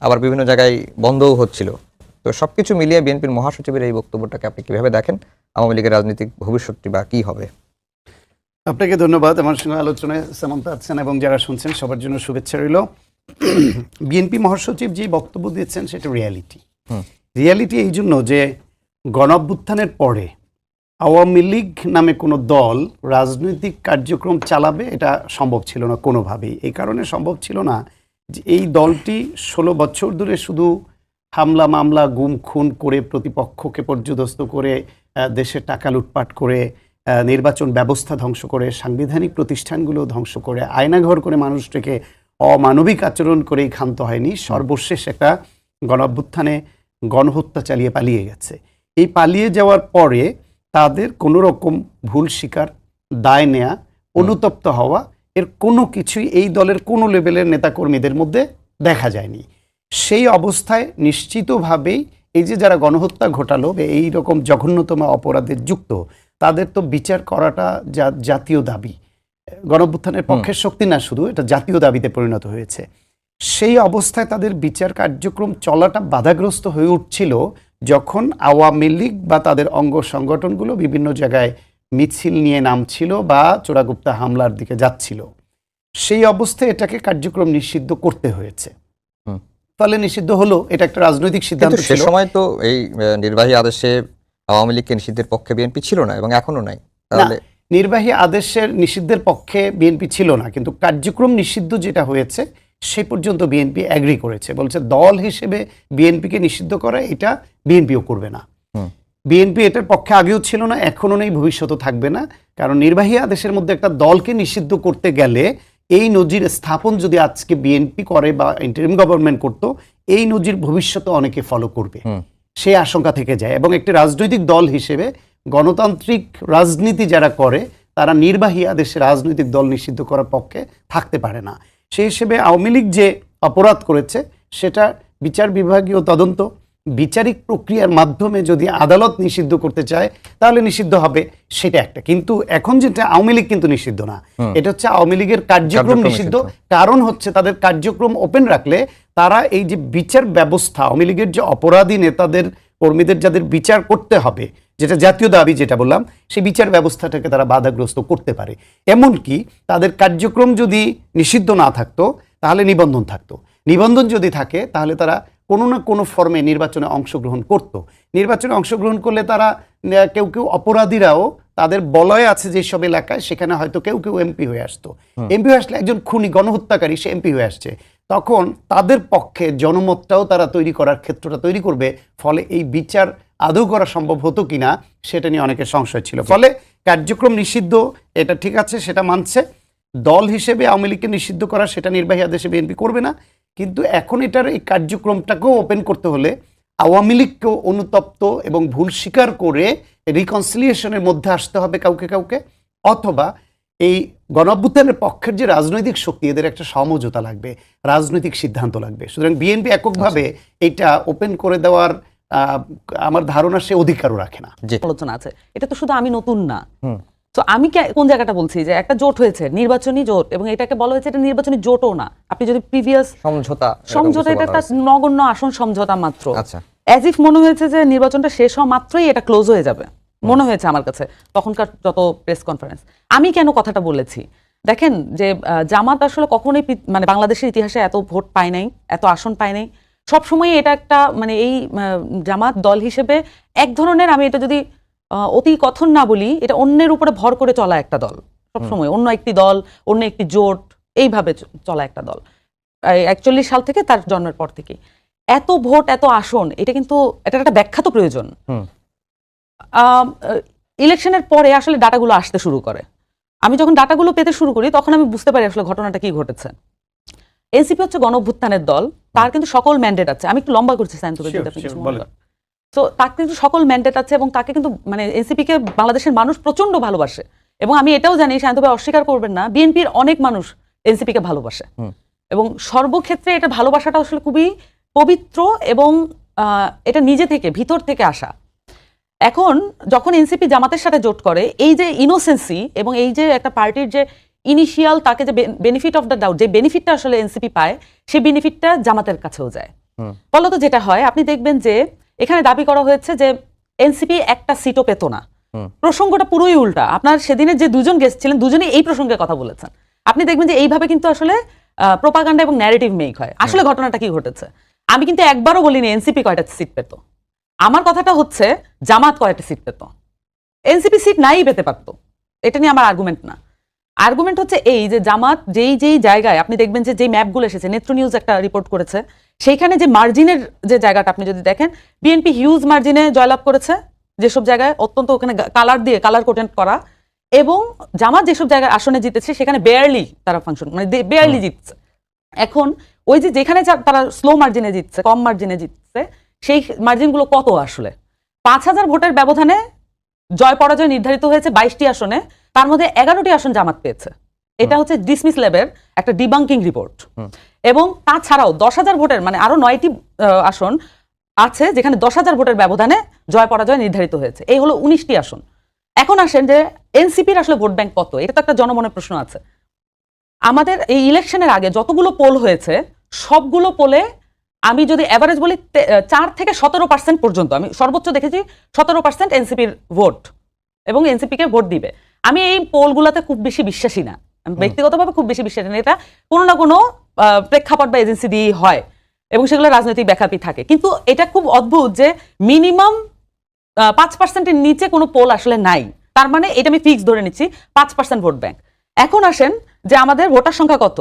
আবার বিভিন্ন জায়গায় বন্ধও হচ্ছিল। তো সবকিছু মিলিয়ে বিএনপির মহাসচিবের এই বক্তব্যটাকে আপনি কিভাবে দেখেন? আওয়ামী লীগের রাজনৈতিক ভবিষ্যৎটি বা কি হবে? আপনাকে ধন্যবাদ। আমার সঙ্গে আলোচনায় সামান্তা আছেন এবং যারা শুনছেন সবার জন্য শুভেচ্ছা রইল। বিএনপি মহাসচিব যে বক্তব্য দিয়েছেন সেটা রিয়ালিটি এই জন্য যে গণঅভ্যুত্থানের পরে আওয়ামী লীগ নামে কোনো দল রাজনৈতিক কার্যক্রম চালাবে এটা সম্ভব ছিল না কোনোভাবেই। এই কারণে সম্ভব ছিল না যে এই দলটি 16 বছর ধরে শুধু হামলা মামলা গুম খুন করে প্রতিপক্ষকে পর্যদস্ত করে দেশের টাকা লুটপাট করে নির্বাচন ব্যবস্থা ধ্বংস করে সাংবিধানিক প্রতিষ্ঠানগুলো ধ্বংস করে আয়নাঘর করে মানুষটাকে অমানবিক আচরণ করেই ক্ষান্ত হয়নি। সর্বশেষ একটা গণঅভ্যুত্থানে গণহত্যা চালিয়ে পালিয়ে গেছে। এই পালিয়ে যাওয়ার পরে তাদের কোনো রকম ভুল স্বীকার, দায় নেয়া, অনুতপ্ত হওয়া এর কোনো কিছুই এই দলের কোনো লেভেলের নেতাকর্মীদের মধ্যে দেখা যায়নি। সেই অবস্থায় নিশ্চিতভাবেই এই যে যারা গণহত্যা ঘটালো এই রকম জঘন্যতম অপরাধের যুক্ত তাদের তো বিচার করাটা জাতীয় দাবি। গণঅভ্যুত্থানের পক্ষের শক্তি না শুধু, এটা জাতীয় দাবিতে পরিণত হয়েছে। সেই অবস্থায় তাদের বিচার কার্যক্রম চলাটা বাধাগ্রস্ত হয়ে উঠছিল যখন আওয়ামী লীগ বা তাদের অঙ্গ সংগঠনগুলো বিভিন্ন জায়গায় মিছিল নিয়ে নামছিল বা চোরাগুপ্তা হামলার দিকে যাচ্ছিল। সেই অবস্থায় এটাকে কার্যক্রম নিষিদ্ধ করতে হয়েছে। ফলে নিষিদ্ধ হলো, এটা একটা রাজনৈতিক সিদ্ধান্ত ছিল। সে সময় তো এই নির্বাহী আদেশে আওয়ামী লীগকে নিষিদ্ধের পক্ষে বিএনপি ছিল না এবং এখনো নাই। তাহলে নির্বাহী আদেশের নিষিদ্ধের পক্ষে বিএনপি ছিল না, কিন্তু কার্যক্রম নিষিদ্ধ যেটা হয়েছে সে পর্যন্ত বিএনপি অ্যাগ্রি করেছে। বলছে দল হিসেবে বিএনপিকে নিষিদ্ধ করা এটা বিএনপিও করবে না। বিএনপি এটার পক্ষে আগেও ছিল না, এখনো নেই, ভবিষ্যতও থাকবে না। কারণ নির্বাহী আদেশের মধ্যে একটা দলকে নিষিদ্ধ করতে গেলে এই নজির স্থাপন যদি আজকে বিএনপি করে বা ইন্টারিম গভর্নমেন্ট করতো, এই নজির ভবিষ্যতে অনেকে ফলো করবে, সেই আশঙ্কা থেকে যায়। এবং একটি রাজনৈতিক দল হিসেবে গণতান্ত্রিক রাজনীতি যারা করে তারা নির্বাহী আদেশে রাজনৈতিক দল নিষিদ্ধ করার পক্ষে থাকতে পারে না। সেই হিসেবে আওয়ামী লীগ যে অপরাধ করেছে সেটা বিচার বিভাগীয় তদন্ত, বিচারিক প্রক্রিয়ার মাধ্যমে যদি আদালত নিষিদ্ধ করতে চায় তাহলে নিষিদ্ধ হবে, সেটা একটা। কিন্তু এখন যেটা আওয়ামী লীগ কিন্তু নিষিদ্ধ না, এটা হচ্ছে আওয়ামী লীগের কার্যক্রম নিষিদ্ধ। কারণ হচ্ছে তাদের কার্যক্রম ওপেন রাখলে তারা এই যে বিচার ব্যবস্থা, আওয়ামী লীগের যে অপরাধী নেতাদের কর্মীদের যাদের বিচার করতে হবে, যেটা জাতীয় দাবি যেটা বললাম, সেই বিচার ব্যবস্থাটাকে তারা বাধাগ্রস্ত করতে পারে। এমনকি তাদের কার্যক্রম যদি নিষিদ্ধ না থাকতো তাহলে নিবন্ধন থাকতো, নিবন্ধন যদি থাকে তাহলে তারা কোনো না কোনো ফর্মে নির্বাচনে অংশগ্রহণ করত। নির্বাচনে অংশগ্রহণ করলে তারা কেউ কেউ অপরাধীরাও তাদের বলয় আছে যেসব এলাকায়, সেখানে হয়তো কেউ কেউ এমপি হয়ে আসতো। এমপি হয়ে আসলে একজন খুনি গণহত্যাকারী সে এমপি হয়ে আসছে, তখন তাদের পক্ষে জনমতটাও তারা তৈরি করার ক্ষেত্রটা তৈরি করবে। ফলে এই বিচার আদৌ করা সম্ভব হতো কিনা সেটা নিয়ে অনেকের সংশয় ছিল। ফলে কার্যক্রম নিষিদ্ধ এটা ঠিক আছে, সেটা মানছে। দল হিসেবে আওয়ামী লীগকে নিষিদ্ধ করা সেটা নির্বাহী আদেশে বিএনপি করবে না। কিন্তু এখন এটার এই কার্যক্রমটাকেও ওপেন করতে হলে আওয়ামী লীগকেও অনুতপ্ত এবং ভুল স্বীকার করে রিকনসিলিয়েশনের মধ্যে আসতে হবে কাউকে কাউকে, অথবা এই গণঅভ্যুত্থানের পক্ষের যে রাজনৈতিক শক্তি এদের একটা সমঝোতা লাগবে, রাজনৈতিক সিদ্ধান্ত লাগবে। সুতরাং বিএনপি এককভাবে এটা ওপেন করে দেওয়ার আমার ধারণা সে অধিকারও রাখে না। আলোচনা আছে, এটা তো শুধু আমি নতুন না। তো আমি কোন জায়গাটা বলছি যে একটা জোট হয়েছে, নির্বাচনী জোট, এবং এটাকে বলা হয়েছে এটা নির্বাচনী জোটও না। আপনি যদি প্রিভিয়াস সমঝোতা এটা একটা নগণ্য আসন সমঝোতা মাত্র। অ্যাজ ইফ মনে হয়েছে যে নির্বাচনটা শেষ হওয়া মাত্রই এটা ক্লোজ হয়ে যাবে মনে হয়েছে আমার কাছে তখনকার যত প্রেস কনফারেন্স। আমি কেন কথাটা বলেছি দেখেন, যে জামাত আসলে কখনোই মানে বাংলাদেশের ইতিহাসে এত ভোট পায় নাই, এত আসন পায় নাই। সবসময় এটা একটা মানে এই জামাত দল হিসেবে এক ধরনের, আমি এটা যদি অতি কথন না বলি, এটা অন্যের উপরে ভর করে চলা একটা দল। সবসময় অন্য একটি দল, অন্য একটি জোট, এইভাবে চলা একটা দল 41 সাল থেকে, তার জন্মের পর থেকে। এত ভোট, এত আসন, এটা কিন্তু এটা একটা ব্যাখ্যা তো প্রয়োজন। ইলেকশনের পরে আসলে ডাটাগুলো আসতে শুরু করে। আমি যখন ডাটাগুলো পেতে শুরু করি তখন আমি বুঝতে পারি আসলে ঘটনাটা কি ঘটেছে। এনসিপি হচ্ছে গণঅভ্যুত্থানের দল, তার কিন্তু সকল ম্যান্ডেট আছে। আমি একটু লম্বা করছি, তো তার কিন্তু সকল ম্যান্ডেট আছে এবং তাকে কিন্তু মানে এনসিপিকে বাংলাদেশের মানুষ প্রচন্ড ভালোবাসে। এবং আমি এটাও জানি, শান্ত ভাই অস্বীকার করবেন না, বিএনপির অনেক মানুষ এনসিপিকে ভালোবাসে এবং সর্বক্ষেত্রে এটা ভালোবাসাটা আসলে খুবই পবিত্র এবং এটা নিজে থেকে ভিতর থেকে আসা। এখন যখন এনসিপি জামাতের সাথে জোট করে, এই যে ইনোসেন্সি এবং এই যে একটা পার্টির যে ইনিশিয়াল তাকে যে বেনিফিট অফ দ্য ডাউট, যে বেনিফিটটা আসলে এনসিপি পায়, সেই বেনিফিটটা জামাতের কাছেও যায়। ফলত যেটা হয় আপনি দেখবেন যে এখানে দাবি করা হয়েছে যে এনসিপি একটা সিটও পেত না। প্রসঙ্গটা পুরোই উল্টা। আপনার সেদিনের যে দুজন গেস্ট ছিলেন দুজনেই এই প্রসঙ্গে কথা বলেছেন। আপনি দেখবেন যে এইভাবে কিন্তু আসলে প্রোপাগান্ডা এবং ন্যারেটিভ মেক হয়। আসলে ঘটনাটা কি ঘটেছে, আমি কিন্তু একবারও বলিনি এনসিপি কয়টা সিট পেত। আমার কথাটা হচ্ছে জামাত কয়টা সিট পেত। এনসিপি সিট নাই পেতে পারতো, এটা নিয়ে আমার আর্গুমেন্ট না। আর্গুমেন্ট হচ্ছে এই যে জামাত যেই জায়গায় আপনি দেখবেন যে যেই ম্যাপগুলো এসেছে, নেত্র নিউজ একটা রিপোর্ট করেছে, সেইখানে যে মার্জিনের যে জায়গাটা আপনি যদি দেখেন, বিএনপি হিউজ মার্জিনে জয়লাভ করেছে যেসব জায়গায়, অত্যন্ত ওখানে কালার কোটেন্ট করা, এবং জামাত যেসব জায়গায় আসনে জিতেছে সেখানে বেয়ারলি তারা ফাংশন, মানে বেয়ারলি জিতছে। এখন ওই যে যেখানে তারা স্লো মার্জিনে জিতছে, কম মার্জিনে জিতছে, সেই মার্জিনগুলো কত আসলে 5,000 ভোটের ব্যবধানে জয় পরাজয় নির্ধারিত হয়েছে 22টি আসনে, তার মধ্যে 11টি আসন জামাত পেয়েছে। এটা হচ্ছে ডিসমিস ল্যাবের একটা ডিবাঙ্কিং রিপোর্ট। এবং তাছাড়াও 10,000 ভোটের মানে আরো 9টি আসন আছে যেখানে 10,000 ভোটের ব্যবধানে জয় পরাজয় নির্ধারিত হয়েছে। এই হলো 19টি আসন। এখন আসেন যে এনসিপির আসলে ভোট ব্যাংক কত, এটা তো একটা জনমনের প্রশ্ন আছে। আমাদের এই ইলেকশনের আগে যতগুলো পোল হয়েছে সবগুলো পোলে আমি যদি অ্যাভারেজ বলি 4 থেকে 17% পর্যন্ত, আমি সর্বোচ্চ দেখেছি 17% এনসিপির ভোট এবং এনসিপিকে ভোট দিবে। আমি এই পোলগুলোতে খুব বেশি বিশ্বাসী না, আমি ব্যক্তিগতভাবে খুব বেশি বিশ্বাসী না। এটা কোনো না কোনো প্রেক্ষাপট বা এজেন্সি দিয়েই হয় এবং সেগুলো রাজনৈতিক ব্যাখ্যাপি থাকে। কিন্তু এটা খুব অদ্ভুত যে মিনিমাম 5%-এর নিচে কোনো পোল আসলে নাই। তার মানে এটা আমি ফিক্স ধরে নিচ্ছি 5% ভোট ব্যাংক। এখন আসেন যে আমাদের ভোটার সংখ্যা কত।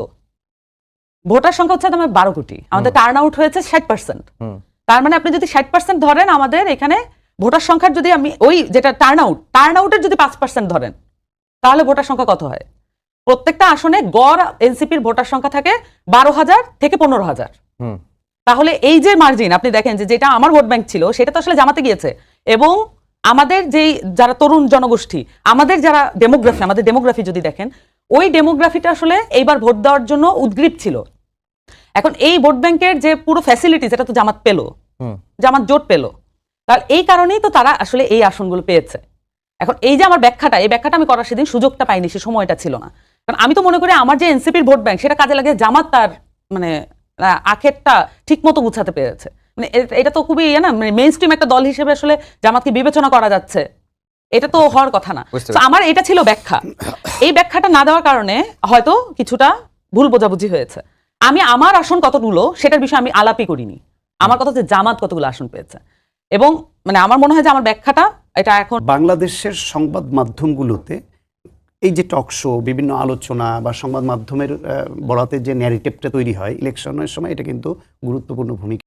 ভোটার সংখ্যা হচ্ছে আমাদের 12 কোটি, আমাদের টার্ন আউট হয়েছে 60%। তার মানে আপনি যদি 60% ধরেন, আমাদের এখানে ভোটার সংখ্যার যদি আমি ওই যেটা টার্ন আউটের যদি 5% ধরেন, তাহলে ভোটার সংখ্যা কত হয়? প্রত্যেকটা আসনে গড় এনসিপির ভোটার সংখ্যা থাকে 12,000 থেকে 15,000। তাহলে এই যে মার্জিন আপনি দেখেন যে যেটা আমার ভোট ব্যাংক ছিল সেটা তো আসলে জামাতে গিয়েছে। এবং আমাদের যেই যারা তরুণ জনগোষ্ঠী, আমাদের যারা ডেমোগ্রাফি, আমাদের ডেমোগ্রাফি যদি দেখেন, ওই ডেমোগ্রাফিটা আসলে এইবার ভোট দেওয়ার জন্য উদ্গ্রীব ছিল। এখন এই ভোট ব্যাংকের যে পুরো ফ্যাসিলিটিস এটা তো জামাত পেল, জামাত জোট পেল, তাহলে এই কারণেই তো তারা আসলে এই আসনগুলো পেয়েছে। এখন এই যে আমার ব্যাখ্যাটা, এই ব্যাখ্যাটা আমি করার সেদিন সুযোগটা পাইনি, সে সময়টা ছিল না। কারণ আমি তো মনে করি আমার যে এনসিপির ভোট ব্যাংক সেটা কাজে লাগে জামাত তার মানে আখেরটা ঠিক মতো গুছাতে পেরেছে। মানে এটা তো খুবই না, মানে মেইন স্ট্রিম একটা দল হিসেবে আসলে জামাতকে বিবেচনা করা যাচ্ছে, এটা তো হওয়ার কথা না। আমার এটা ছিল ব্যাখ্যা। এই ব্যাখ্যাটা না দেওয়ার কারণে হয়তো কিছুটা ভুল বোঝাবুঝি হয়েছে। আমি আমার আসন কতগুলো সেটার বিষয়ে আমি আলাপই করিনি। আমার কথা হচ্ছে জামাত কতগুলো আসন পেয়েছে, এবং মানে আমার মনে হয় যে আমার ব্যাখ্যাটা এটা এখন বাংলাদেশের সংবাদ মাধ্যমগুলোতে এই যে টক শো, বিভিন্ন আলোচনা বা সংবাদ মাধ্যমের বলাতে যে ন্যারেটিভটা তৈরি হয় ইলেকশনের সময়, এটা কিন্তু গুরুত্বপূর্ণ ভূমিকা